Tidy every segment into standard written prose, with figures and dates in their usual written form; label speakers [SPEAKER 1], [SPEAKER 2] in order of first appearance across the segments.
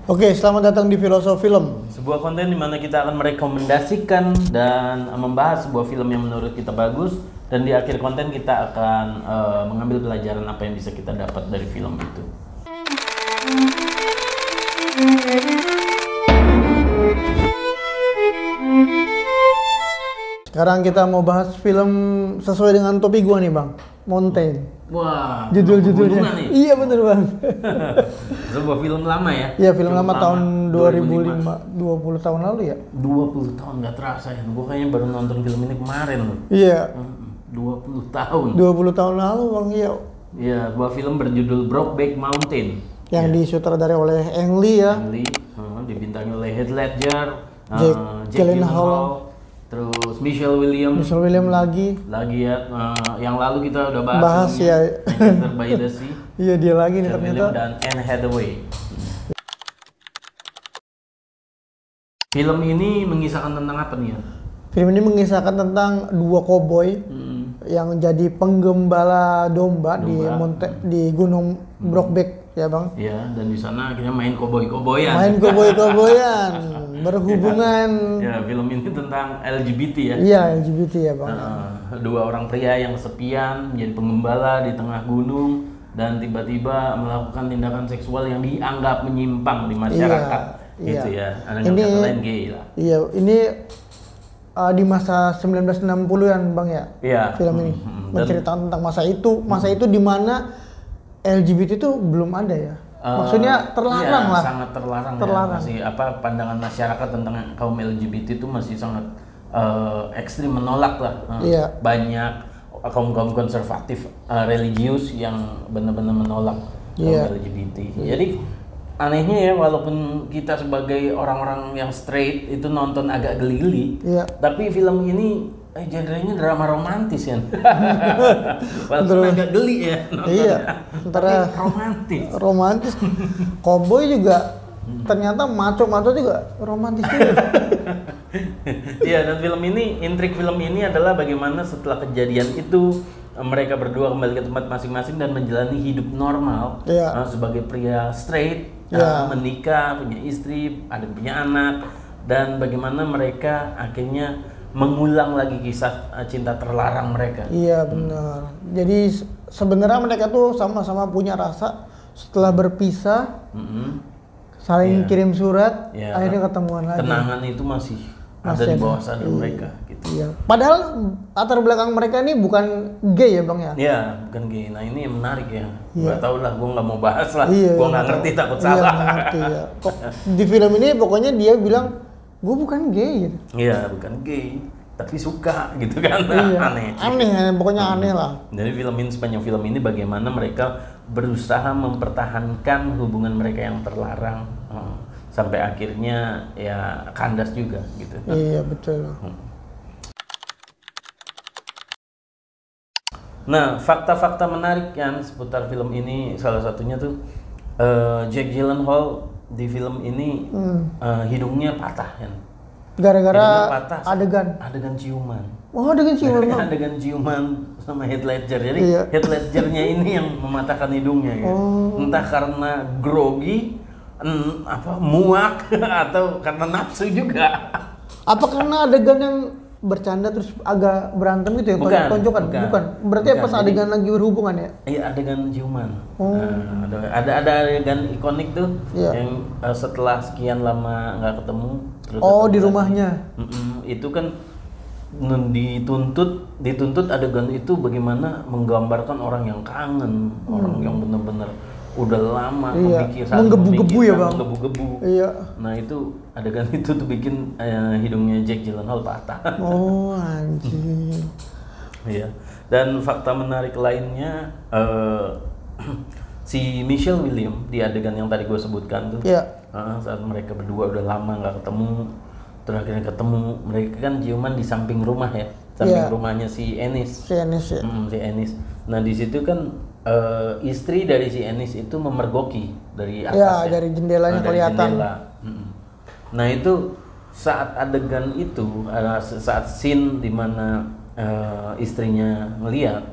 [SPEAKER 1] Oke, selamat datang di Filosofi Film.
[SPEAKER 2] Sebuah konten di mana kita akan merekomendasikan dan membahas sebuah film yang menurut kita bagus, dan di akhir konten kita akan mengambil pelajaran apa yang bisa kita dapat dari film itu.
[SPEAKER 1] Sekarang kita mau bahas film sesuai dengan topik gua nih, Bang. Mountain.
[SPEAKER 2] Wah,
[SPEAKER 1] Judul-judulnya. Iya bener, Bang.
[SPEAKER 2] Sebuah film lama ya?
[SPEAKER 1] Iya, film lama tahun 2005, 20 tahun lalu ya?
[SPEAKER 2] 20 tahun nggak terasa ya. Gua kayaknya baru nonton film ini kemarin loh.
[SPEAKER 1] Iya.
[SPEAKER 2] 20 tahun.
[SPEAKER 1] 20 tahun lalu, Bang. Iya.
[SPEAKER 2] Iya, sebuah film berjudul Brokeback Mountain.
[SPEAKER 1] Yang disutradarai oleh Ang Lee ya.
[SPEAKER 2] Ang Lee, dibintangi oleh Heath Ledger,
[SPEAKER 1] Jake
[SPEAKER 2] Gyllenhaal, terus Michelle Williams
[SPEAKER 1] lagi
[SPEAKER 2] ya. Yang lalu kita udah bahas
[SPEAKER 1] ya.
[SPEAKER 2] Enter by the Sea.
[SPEAKER 1] Iya, dia lagi nih
[SPEAKER 2] Michelle
[SPEAKER 1] ternyata.
[SPEAKER 2] Williams dan Anne Hathaway. Film ini mengisahkan tentang apa nih ya?
[SPEAKER 1] Film ini mengisahkan tentang dua koboi yang jadi penggembala domba. Di Gunung Brokeback ya, Bang.
[SPEAKER 2] Iya, dan di sana akhirnya main koboi-koboyan.
[SPEAKER 1] Berhubungan.
[SPEAKER 2] Ya, film ini tentang LGBT ya.
[SPEAKER 1] Iya, LGBT ya, Bang.
[SPEAKER 2] Dua orang pria yang kesepian menjadi penggembala di tengah gunung dan tiba-tiba melakukan tindakan seksual yang dianggap menyimpang di masyarakat. Gitu ya. Ada
[SPEAKER 1] Ini
[SPEAKER 2] kata lain gay lah.
[SPEAKER 1] Iya, ini di masa 1960-an, Bang ya.
[SPEAKER 2] Iya.
[SPEAKER 1] Film ini menceritakan tentang masa itu. Masa itu di mana LGBT itu belum ada ya. Maksudnya terlarang lah.
[SPEAKER 2] Sangat terlarang. Ya. Masih pandangan masyarakat tentang kaum LGBT itu masih sangat ekstrim, menolak lah.
[SPEAKER 1] Iya.
[SPEAKER 2] Banyak kaum konservatif religius yang benar-benar menolak kaum LGBT. Jadi anehnya ya, walaupun kita sebagai orang-orang yang straight itu nonton agak geli-geli, tapi film ini genrenya drama romantis ya. Walaupun agak geli ya nontonnya.
[SPEAKER 1] Iya, antara romantis. Cowboy juga ternyata maco juga romantis juga.
[SPEAKER 2] Iya, dan intrik film ini adalah bagaimana setelah kejadian itu mereka berdua kembali ke tempat masing-masing dan menjalani hidup normal sebagai pria straight, menikah, punya istri, punya anak, dan bagaimana mereka akhirnya mengulang lagi kisah cinta terlarang mereka.
[SPEAKER 1] Iya, benar. Jadi sebenarnya mereka tuh sama-sama punya rasa. Setelah berpisah, saling kirim surat, akhirnya ketemuan lagi.
[SPEAKER 2] Kenangan itu masih ada di bawah sadar mereka gitu.
[SPEAKER 1] Iya. Padahal latar belakang mereka ini bukan gay ya, Bang ya?
[SPEAKER 2] Iya, bukan gay. Nah, ini yang menarik ya. Gak tau lah, gue nggak mau bahas lah. Gue nggak ngerti, takut salah.
[SPEAKER 1] Ngerti, ya. Kok di film ini pokoknya dia bilang gue bukan gay gitu.
[SPEAKER 2] Iya, bukan gay, tapi suka gitu kan. Aneh,
[SPEAKER 1] pokoknya aneh lah.
[SPEAKER 2] Jadi sepanjang film ini bagaimana mereka berusaha mempertahankan hubungan mereka yang terlarang sampai akhirnya ya kandas juga gitu.
[SPEAKER 1] Iya, betul.
[SPEAKER 2] Nah, fakta-fakta menarik kan seputar film ini, salah satunya tuh Jake Gyllenhaal di film ini hidungnya patah kan.
[SPEAKER 1] Gara-gara adegan
[SPEAKER 2] ciuman.
[SPEAKER 1] Oh, adegan ciuman.
[SPEAKER 2] Adegan ciuman sama Heath Ledger. Jadi Heath Ledgernya ini yang mematahkan hidungnya gitu. Entah karena grogi, muak atau karena nafsu juga.
[SPEAKER 1] Apa karena adegan yang bercanda terus agak berantem gitu ya? Tonjokan? Bukan. Berarti pas adegan lagi berhubungan ya?
[SPEAKER 2] Iya, adegan ciuman. Ada adegan ikonik tuh yang setelah sekian lama nggak ketemu.
[SPEAKER 1] Di rumahnya.
[SPEAKER 2] Itu kan dituntut adegan itu bagaimana menggambarkan orang yang kangen, orang yang benar-benar udah lama menggebu-gebu ya, Bang. Menggebu-gebu. Iya. Nah, itu adegan itu tuh bikin hidungnya Jake Gyllenhaal patah.
[SPEAKER 1] Oh, anjir.
[SPEAKER 2] Iya. Dan fakta menarik lainnya, si Michelle Williams di adegan yang tadi gue sebutkan tuh, saat mereka berdua udah lama nggak ketemu, terakhirnya ketemu, mereka kan ciuman di samping rumah ya, samping rumahnya si Ennis. Si Ennis. Nah, di situ kan istri dari si Ennis itu memergoki dari atas
[SPEAKER 1] dari jendelanya kelihatan.
[SPEAKER 2] Nah, itu saat adegan itu, saat scene di mana istrinya ngeliat,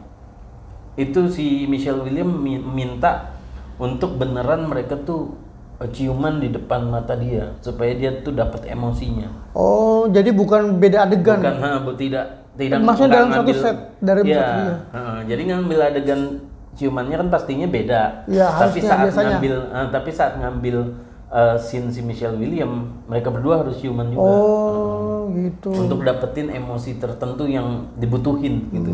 [SPEAKER 2] itu si Michelle Williams minta untuk beneran mereka tuh ciuman di depan mata dia supaya dia tuh dapat emosinya.
[SPEAKER 1] Oh, jadi bukan beda adegan.
[SPEAKER 2] Bukan, tidak.
[SPEAKER 1] Maksudnya dalam satu set dari
[SPEAKER 2] ya, jadi ngambil adegan ciumannya kan pastinya beda.
[SPEAKER 1] Ya,
[SPEAKER 2] tapi saat ngambil scene si Michelle Williams, mereka berdua harus ciuman juga.
[SPEAKER 1] Oh, gitu.
[SPEAKER 2] Untuk dapetin emosi tertentu yang dibutuhin gitu.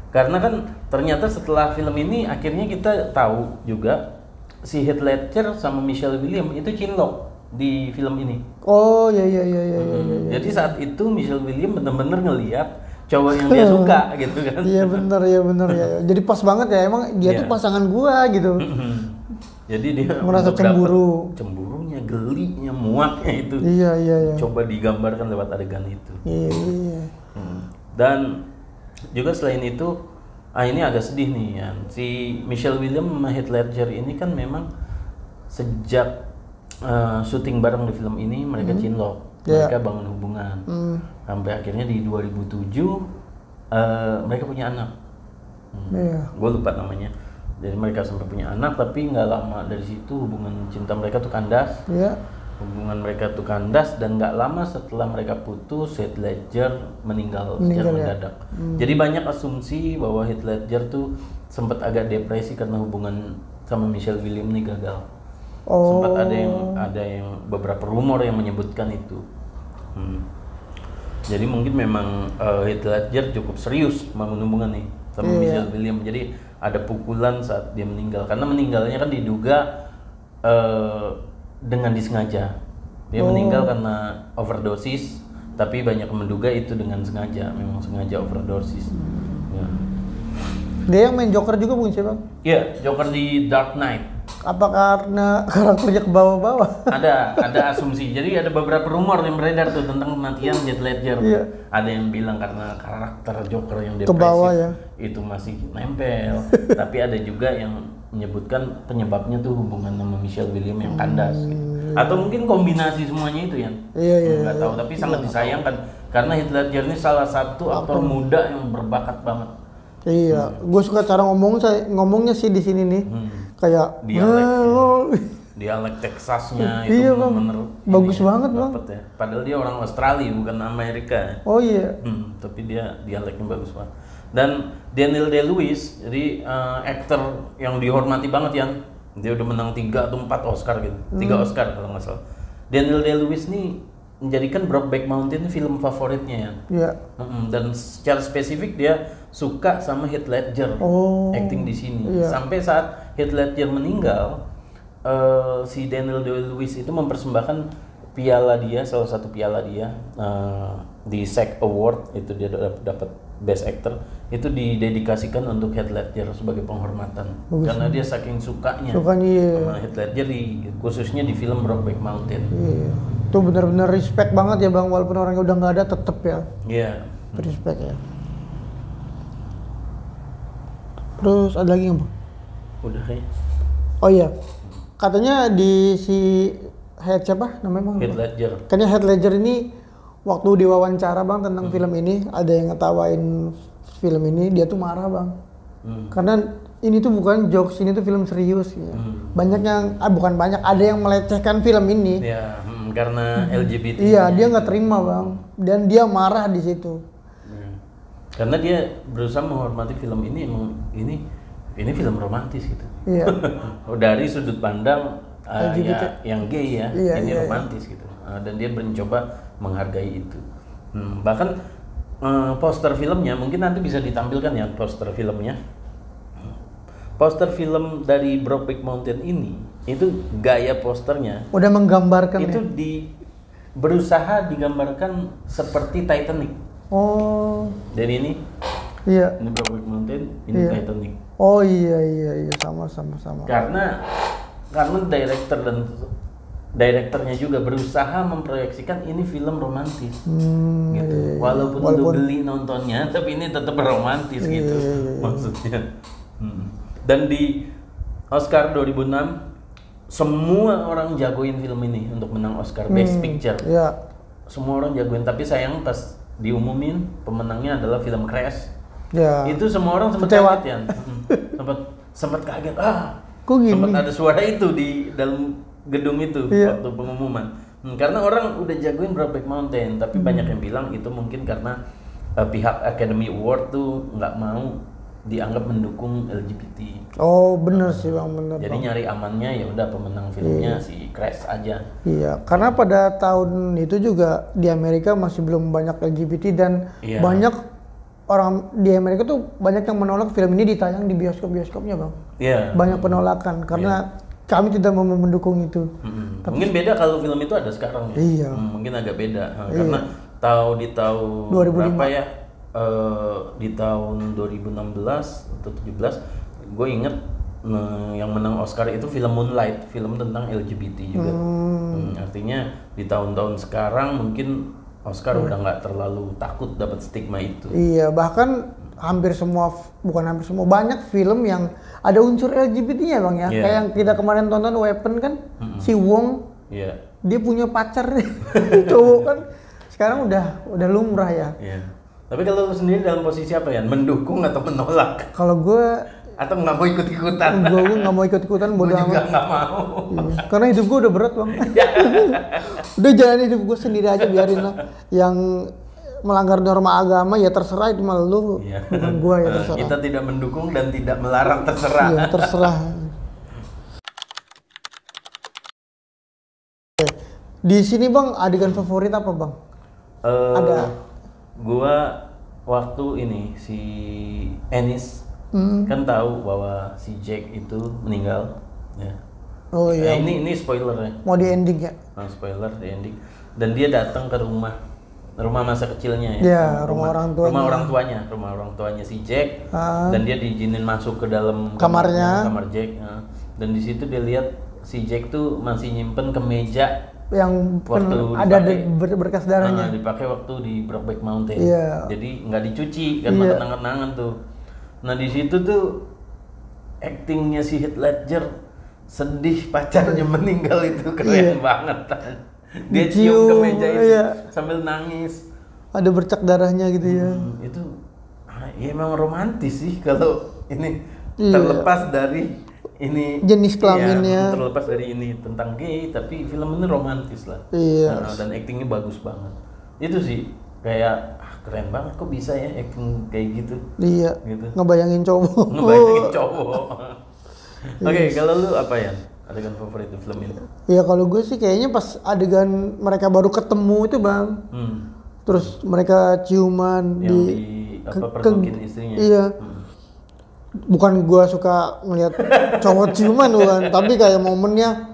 [SPEAKER 2] Karena kan ternyata setelah film ini akhirnya kita tahu juga si Heath Ledger sama Michelle Williams itu cinlok di film ini.
[SPEAKER 1] Oh, iya.
[SPEAKER 2] Jadi saat itu Michelle Williams benar-benar ngelihat cowok yang dia suka gitu kan.
[SPEAKER 1] Iya benar ya. Jadi pas banget ya, emang dia tuh pasangan gua gitu.
[SPEAKER 2] Jadi dia
[SPEAKER 1] merasa
[SPEAKER 2] cemburunya, gelinya, muaknya itu.
[SPEAKER 1] Iya.
[SPEAKER 2] Coba digambarkan lewat adegan itu.
[SPEAKER 1] Iya.
[SPEAKER 2] Dan juga selain itu, ini agak sedih nih ya. Si Michelle Williams sama Heath Ledger ini kan memang sejak syuting bareng di film ini mereka cinlok. Mereka bangun hubungan. Sampai akhirnya di 2007 mereka punya anak. Gue lupa namanya. Jadi mereka sampai punya anak, tapi nggak lama dari situ hubungan cinta mereka tuh kandas. Hubungan mereka tuh kandas dan nggak lama setelah mereka putus, Heath Ledger meninggal secara mendadak. Jadi banyak asumsi bahwa Heath Ledger tuh sempat agak depresi karena hubungan sama Michelle Williams ini gagal. Sempat ada yang beberapa rumor yang menyebutkan itu. Jadi mungkin memang Heath Ledger cukup serius bangun hubungan nih sama Michelle Williams. Jadi ada pukulan saat dia meninggal, karena meninggalnya kan diduga dengan disengaja. Dia meninggal karena overdosis, tapi banyak menduga itu dengan sengaja, memang sengaja overdosis.
[SPEAKER 1] Dia yang main Joker juga bukan sih, Bang?
[SPEAKER 2] Iya, Joker di Dark Knight.
[SPEAKER 1] Apa karena karakternya ke bawah-bawah?
[SPEAKER 2] Ada asumsi. Jadi ada beberapa rumor yang beredar tuh tentang kematian Heath Ledger. Ada yang bilang karena karakter Joker yang depresif ke bawah, itu masih nempel. Tapi ada juga yang menyebutkan penyebabnya tuh hubungan sama Michelle Williams yang kandas. Atau mungkin kombinasi semuanya itu ya. Nggak tahu. Tapi sangat disayangkan karena Heath Ledger ini salah satu aktor muda yang berbakat banget.
[SPEAKER 1] Iya, gue suka cara ngomongnya sih di sini nih, kayak
[SPEAKER 2] dialek Texasnya itu bener-bener
[SPEAKER 1] bagus banget Bang.
[SPEAKER 2] Ya. Padahal dia orang Australia bukan Amerika.
[SPEAKER 1] Oh iya.
[SPEAKER 2] Tapi dia dialeknya bagus banget. Dan Daniel Day-Lewis, jadi aktor yang dihormati banget ya. Dia udah menang 3 atau 4 Oscar gitu, 3 Oscar kalau nggak salah. Daniel Day-Lewis nih menjadikan Brokeback Mountain film favoritnya ya. Iya. Dan secara spesifik dia suka sama Heath Ledger acting di sini. Sampai saat Heath Ledger meninggal, si Daniel Day-Lewis itu mempersembahkan piala dia, salah satu piala dia di SAG Award, itu dia dapat Best Actor, itu didedikasikan untuk Heath Ledger sebagai penghormatan. Karena dia saking sukanya sama Heath Ledger khususnya di film Brokeback Mountain.
[SPEAKER 1] Itu benar-benar respect banget ya Bang, walaupun orangnya udah nggak ada tetep ya. Respect ya. Terus ada lagi nggak Bang?
[SPEAKER 2] Udah ya.
[SPEAKER 1] Oh iya, katanya di si siapa namanya Bang?
[SPEAKER 2] Heath Ledger.
[SPEAKER 1] Katanya Heath Ledger ini waktu diwawancara Bang tentang film ini, ada yang ngetawain film ini, dia tuh marah Bang. Karena ini tuh bukan jokes, ini tuh film serius ya. Banyak yang bukan banyak, ada yang melecehkan film ini.
[SPEAKER 2] Karena LGBT.
[SPEAKER 1] Iya, dia nggak terima Bang, dan dia marah di situ.
[SPEAKER 2] Karena dia berusaha menghormati film ini, emang ini film romantis gitu.
[SPEAKER 1] Iya.
[SPEAKER 2] Dari sudut pandang yang gay ya, ini romantis gitu. Dan dia mencoba menghargai itu. Bahkan poster filmnya mungkin nanti bisa ditampilkan ya, poster filmnya. Poster film dari Brokeback Mountain ini itu gaya posternya
[SPEAKER 1] udah menggambarkan
[SPEAKER 2] itu berusaha digambarkan seperti Titanic. Jadi ini Brokeback Mountain, ini Titanic.
[SPEAKER 1] Oh iya sama.
[SPEAKER 2] Karena direkturnya juga berusaha memproyeksikan ini film romantis, gitu. Walaupun lu geli nontonnya, tapi ini tetap romantis gitu maksudnya. Dan di Oscar 2006 semua orang jagoin film ini untuk menang Oscar Best Picture. Semua orang jagoin, tapi sayang pas diumumin pemenangnya adalah film Crash. Itu semua orang sempat kaget ya. sempat kaget.
[SPEAKER 1] Kok gini?
[SPEAKER 2] Sempat ada suara itu di dalam gedung itu waktu pengumuman. Karena orang udah jagoin Brokeback Mountain, tapi banyak yang bilang itu mungkin karena pihak Academy Award tuh nggak mau dianggap mendukung LGBT.
[SPEAKER 1] Oh bener sih bang, bener.
[SPEAKER 2] Jadi nyari amannya ya udah pemenang filmnya si Crash aja.
[SPEAKER 1] Iya, karena pada tahun itu juga di Amerika masih belum banyak LGBT dan banyak orang di Amerika tuh banyak yang menolak film ini ditayang di bioskop-bioskopnya bang.
[SPEAKER 2] Iya.
[SPEAKER 1] Banyak penolakan karena kami tidak mau mendukung itu.
[SPEAKER 2] Tapi, mungkin beda kalau film itu ada sekarang ya.
[SPEAKER 1] Iya.
[SPEAKER 2] Mungkin agak beda karena di tahun
[SPEAKER 1] 2005.
[SPEAKER 2] berapa ya? Di tahun 2016 atau 17 gue inget yang menang Oscar itu film Moonlight, film tentang LGBT juga. Artinya di tahun-tahun sekarang mungkin Oscar udah nggak terlalu takut dapat stigma itu.
[SPEAKER 1] Iya, bahkan banyak film yang ada unsur LGBT-nya bang ya. Kayak yang kita kemarin tonton Weapon kan, si Wong, dia punya pacar cowok kan. Sekarang udah lumrah ya.
[SPEAKER 2] Tapi kalau lu sendiri dalam posisi apa ya? Mendukung atau menolak?
[SPEAKER 1] Kalau gue
[SPEAKER 2] atau nggak mau ikut-ikutan?
[SPEAKER 1] Gue nggak mau ikut-ikutan, bodo amat.
[SPEAKER 2] Gue juga nggak mau.
[SPEAKER 1] Iya. Karena hidup gue udah berat bang. Udah jalan hidup gue sendiri aja, biarin lah. Yang melanggar norma agama ya terserah, itu malah lu, bukan gue ya terserah.
[SPEAKER 2] Kita tidak mendukung dan tidak melarang, terserah.
[SPEAKER 1] Iya terserah. Di sini bang, adegan favorit apa bang? Ada.
[SPEAKER 2] Gua waktu ini si Ennis kan tahu bahwa si Jack itu meninggal ya.
[SPEAKER 1] Oh iya.
[SPEAKER 2] Ini spoiler ya.
[SPEAKER 1] Mau di ending ya?
[SPEAKER 2] Spoiler di ending. Dan dia datang ke rumah masa kecilnya ya.
[SPEAKER 1] Iya, rumah orang tuanya si Jack. Dan dia diizinin masuk ke dalam kamar Jack. Dan di situ dia lihat si Jack tuh masih nyimpen kemeja yang ada berkas darahnya.
[SPEAKER 2] Dipakai waktu di Brokeback Mountain. Jadi nggak dicuci kan, kenang-kenangan tuh. Nah di situ tuh actingnya si Heath Ledger sedih pacarnya meninggal itu keren banget. Dia cium kemeja itu sambil nangis.
[SPEAKER 1] Ada bercak darahnya gitu ya.
[SPEAKER 2] Itu emang romantis sih kalau ini terlepas dari ini
[SPEAKER 1] jenis kelaminnya,
[SPEAKER 2] terlepas dari ini tentang gay, tapi film ini romantis lah. Dan actingnya bagus banget. Itu sih kayak keren banget, kok bisa ya acting kayak gitu.
[SPEAKER 1] Iya.
[SPEAKER 2] Gitu.
[SPEAKER 1] Ngebayangin cowok.
[SPEAKER 2] Oke, kalau lu apa ya adegan favorit di film ini?
[SPEAKER 1] Iya kalau gue sih kayaknya pas adegan mereka baru ketemu itu bang. Terus mereka ciuman
[SPEAKER 2] yang pergokin istrinya.
[SPEAKER 1] Iya. Bukan gua suka ngelihat cowok ciuman bukan, tapi kayak momennya.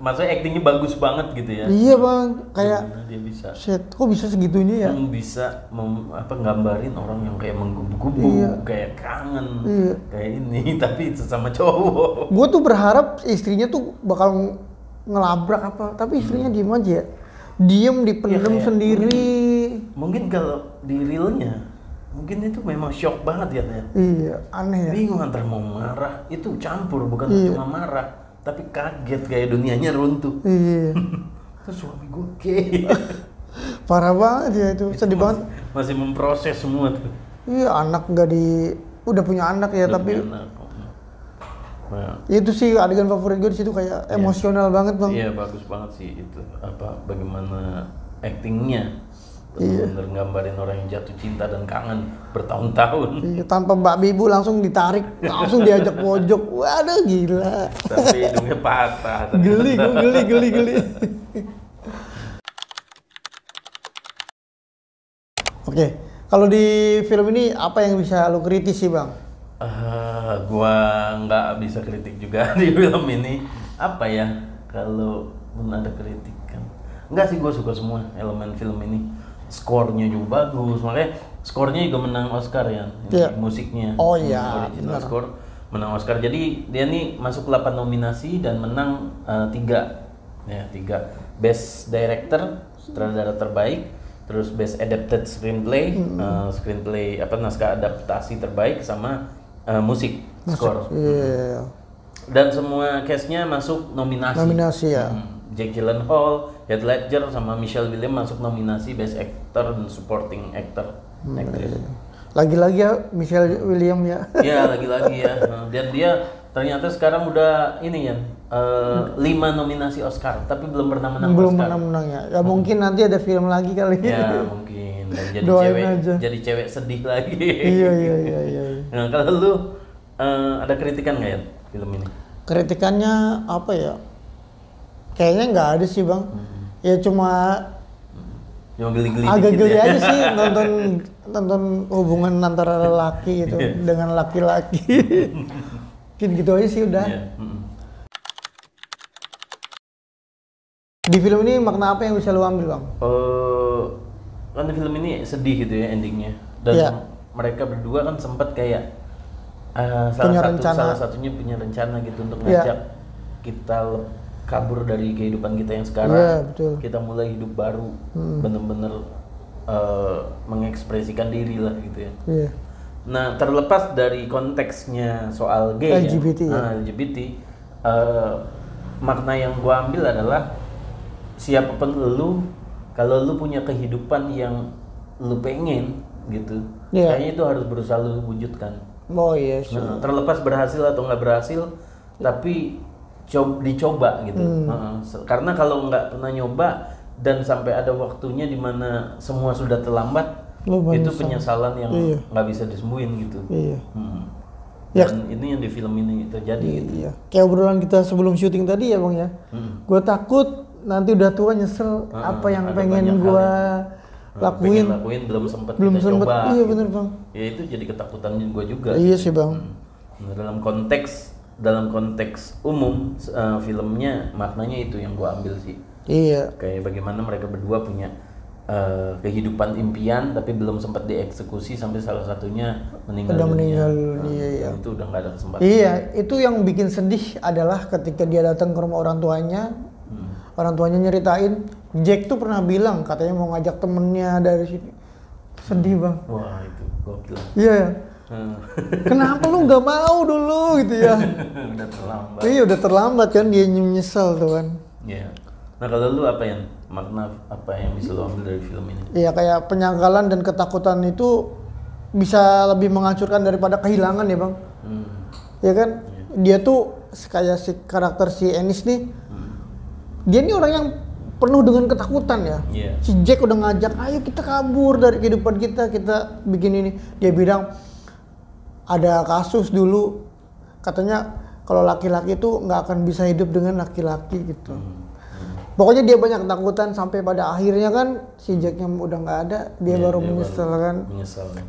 [SPEAKER 2] Maksudnya actingnya bagus banget gitu ya?
[SPEAKER 1] Iya bang, kayak
[SPEAKER 2] dia bisa.
[SPEAKER 1] Shit, kok bisa segitunya ya?
[SPEAKER 2] Bisa nggambarin orang yang kayak menggubu-gubu, kayak kangen, kayak ini, tapi sesama cowok.
[SPEAKER 1] Gua tuh berharap istrinya tuh bakal ngelabrak apa, tapi istrinya diem aja, diem dipendem sendiri.
[SPEAKER 2] Mungkin kalau di realnya mungkin itu memang shock banget ya.
[SPEAKER 1] Iya, aneh ya.
[SPEAKER 2] Bingung antara mau marah, itu campur, bukan cuma marah, tapi kaget kayak dunianya runtuh.
[SPEAKER 1] Iya.
[SPEAKER 2] Itu suami gue gay.
[SPEAKER 1] Parah banget ya itu, sedih banget.
[SPEAKER 2] Masih memproses semua tuh.
[SPEAKER 1] Iya, udah punya anak ya, tapi itu sih adegan favorit gue di situ, kayak emosional banget bang.
[SPEAKER 2] Iya, bagus banget sih itu. Bagaimana actingnya. Bener nggambarin orang yang jatuh cinta dan kangen bertahun-tahun.
[SPEAKER 1] Iya, tanpa babi ibu langsung ditarik, langsung diajak pojok. Waduh gila.
[SPEAKER 2] Tapi hidungnya patah.
[SPEAKER 1] Geli. Oke, kalau di film ini apa yang bisa lo kritis sih bang?
[SPEAKER 2] Gua nggak bisa kritik juga di film ini. Apa ya? Kalau pun ada kritikan, nggak sih, gue suka semua elemen film ini. Skornya juga bagus, makanya skornya juga menang Oscar ya, musiknya.
[SPEAKER 1] Oh iya,
[SPEAKER 2] original score menang Oscar. Jadi dia nih masuk 8 nominasi dan menang 3. Best Director, sutradara terbaik, terus Best Adapted Screenplay, naskah adaptasi terbaik, sama musik score. Dan semua cast-nya masuk nominasi ya. Jake Gyllenhaal, Heath Ledger, sama Michelle Williams masuk nominasi Best Actor dan Supporting Actor.
[SPEAKER 1] Lagi-lagi ya Michelle Williams ya.
[SPEAKER 2] Iya, lagi-lagi ya. Dan dia ternyata sekarang udah ini ya 5 nominasi Oscar, tapi belum pernah menang
[SPEAKER 1] belum
[SPEAKER 2] Oscar.
[SPEAKER 1] pernah menang ya. Ya mungkin nanti ada film lagi kali.
[SPEAKER 2] Ya mungkin. Dan jadi cewek sedih lagi.
[SPEAKER 1] Iya.
[SPEAKER 2] Nah kalau lu ada kritikan nggak ya film ini?
[SPEAKER 1] Kritikannya apa ya? Kayaknya nggak ada sih bang. Ya cuma
[SPEAKER 2] geli-geli
[SPEAKER 1] agak geli
[SPEAKER 2] ya.
[SPEAKER 1] aja sih nonton hubungan antara lelaki itu dengan laki-laki. Gitu aja sih udah. Di film ini makna apa yang bisa lu ambil bang?
[SPEAKER 2] Kan film ini sedih gitu ya endingnya. Dan mereka berdua kan sempat kayak salah satunya punya rencana gitu untuk ngajak kita kabur dari kehidupan kita yang sekarang.
[SPEAKER 1] Betul.
[SPEAKER 2] Kita mulai hidup baru, bener-bener mengekspresikan diri lah gitu ya. Nah terlepas dari konteksnya soal gay
[SPEAKER 1] LGBT
[SPEAKER 2] LGBT, makna yang gua ambil adalah siapapun lu, kalau lu punya kehidupan yang lu pengen gitu, kayaknya itu harus berusaha lu wujudkan.
[SPEAKER 1] Oh iya.
[SPEAKER 2] Nah, terlepas berhasil atau nggak berhasil, tapi dicoba gitu. Karena kalau nggak pernah nyoba dan sampai ada waktunya di mana semua sudah terlambat, itu penyesalan yang nggak bisa disembuhin gitu. Dan ini yang di film ini terjadi gitu.
[SPEAKER 1] Kayak obrolan kita sebelum syuting tadi ya bang ya. Gue takut nanti udah tua nyesel apa yang pengen gue lakuin
[SPEAKER 2] belum sempat
[SPEAKER 1] coba. Iya bener bang.
[SPEAKER 2] Ya itu jadi ketakutan gue juga.
[SPEAKER 1] Iya sih bang.
[SPEAKER 2] Nah, dalam konteks umum filmnya maknanya itu yang gue ambil sih.
[SPEAKER 1] Iya.
[SPEAKER 2] Kayak bagaimana mereka berdua punya kehidupan impian tapi belum sempat dieksekusi sampai salah satunya meninggal.
[SPEAKER 1] Iya.
[SPEAKER 2] Itu udah nggak ada kesempatan.
[SPEAKER 1] Iya, itu yang bikin sedih adalah ketika dia datang ke rumah orang tuanya. Orang tuanya nyeritain Jack tuh pernah bilang katanya mau ngajak temennya dari sini. Sedih bang.
[SPEAKER 2] Wah itu gokil.
[SPEAKER 1] Iya. Kenapa lu nggak mau dulu gitu ya?
[SPEAKER 2] Udah terlambat.
[SPEAKER 1] Iya udah terlambat kan, dia nyesel tuh kan.
[SPEAKER 2] Iya. Nah kalau lu apa yang makna apa yang bisa lu ambil dari film ini?
[SPEAKER 1] Iya kayak penyangkalan dan ketakutan itu bisa lebih menghancurkan daripada kehilangan ya bang. Ya kan? Dia tuh kayak si karakter si Ennis nih. Dia ini orang yang penuh dengan ketakutan ya. Si Jack udah ngajak, ayo kita kabur dari kehidupan kita bikin ini. Dia bilang ada kasus dulu katanya kalau laki-laki itu nggak akan bisa hidup dengan laki-laki gitu. Pokoknya dia banyak ketakutan sampai pada akhirnya kan si Jacknya udah nggak ada, dia baru menyesal kan.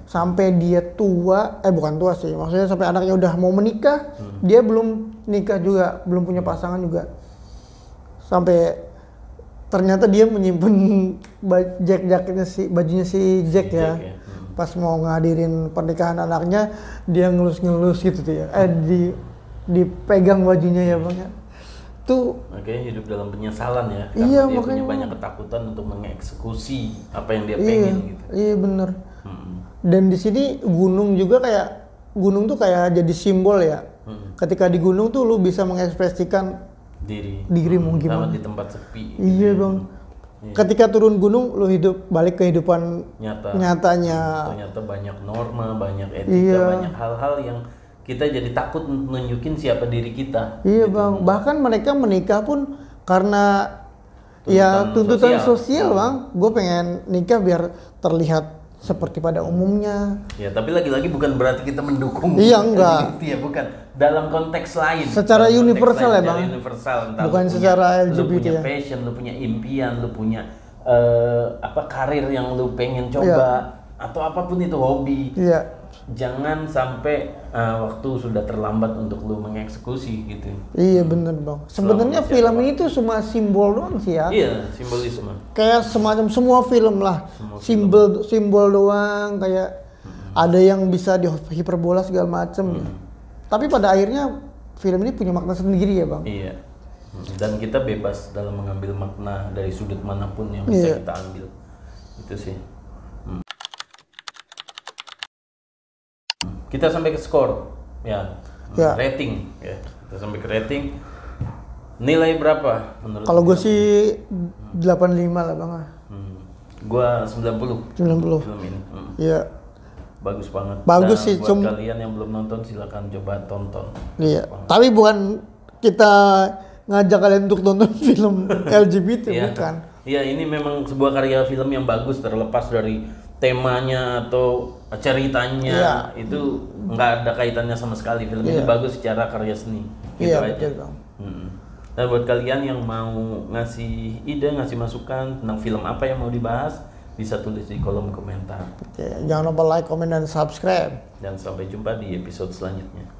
[SPEAKER 1] Sampai dia tua, bukan tua sih, maksudnya sampai anaknya udah mau menikah, dia belum nikah juga, belum punya pasangan juga. Sampai ternyata dia menyimpan bajunya si Jack ya. Pas mau ngadirin pernikahan anaknya, dia ngelus-ngelus gitu tuh ya. Dipegang bajunya ya bang ya. Tuh
[SPEAKER 2] makanya hidup dalam penyesalan ya.
[SPEAKER 1] Iya,
[SPEAKER 2] karena dia
[SPEAKER 1] makanya
[SPEAKER 2] punya banyak ketakutan untuk mengeksekusi apa yang dia pengen gitu.
[SPEAKER 1] Iya bener. Dan di sini gunung tuh kayak jadi simbol ya. Ketika di gunung tuh lu bisa mengekspresikan dirimu gimana
[SPEAKER 2] di tempat sepi.
[SPEAKER 1] Iya bang. Ketika turun gunung lu balik kehidupan nyatanya.
[SPEAKER 2] Ternyata banyak norma, banyak etika, banyak hal-hal yang kita jadi takut nunjukin siapa diri kita.
[SPEAKER 1] Iya gitu. Bang. Bahkan mereka menikah pun karena tuntutan sosial bang. Gue pengen nikah biar terlihat seperti pada umumnya.
[SPEAKER 2] Ya, tapi lagi-lagi bukan berarti kita mendukung.
[SPEAKER 1] Iya enggak.
[SPEAKER 2] Iya bukan. Dalam konteks lain.
[SPEAKER 1] Secara universal ya bang.
[SPEAKER 2] Universal.
[SPEAKER 1] Bukan secara LGBT.
[SPEAKER 2] Lu punya passion, lu punya impian, lu punya karir yang lu pengen coba atau apapun itu hobi.
[SPEAKER 1] Iya.
[SPEAKER 2] Jangan sampai waktu sudah terlambat untuk lu mengeksekusi gitu.
[SPEAKER 1] Iya bener bang. Sebenarnya film ini tuh cuma simbol doang sih ya.
[SPEAKER 2] Iya, simbolisme.
[SPEAKER 1] Kayak semacam semua film lah. Simbol doang kayak ada yang bisa dihiperbola segala macem. Tapi pada akhirnya film ini punya makna sendiri ya bang.
[SPEAKER 2] Iya. Dan kita bebas dalam mengambil makna dari sudut manapun yang bisa kita ambil. Itu sih. Kita sampai ke skor, rating, ya. Kita sampai ke rating. Nilai berapa menurut?
[SPEAKER 1] Kalau gue sih 85 lah bang.
[SPEAKER 2] Gue 90.
[SPEAKER 1] Film ini. Iya.
[SPEAKER 2] bagus banget.
[SPEAKER 1] Bagus
[SPEAKER 2] dan
[SPEAKER 1] sih,
[SPEAKER 2] buat kalian yang belum nonton silakan coba tonton.
[SPEAKER 1] Iya. Tapi bukan kita ngajak kalian untuk nonton film LGBT, bukan.
[SPEAKER 2] Iya, ini memang sebuah karya film yang bagus, terlepas dari temanya atau ceritanya, itu nggak ada kaitannya sama sekali. Film ini bagus secara karya seni. Gitu aja. Betul. Dan buat kalian yang mau ngasih ide, ngasih masukan tentang film apa yang mau dibahas, bisa tulis di kolom komentar.
[SPEAKER 1] Oke, jangan lupa like, comment, dan subscribe.
[SPEAKER 2] Dan sampai jumpa di episode selanjutnya.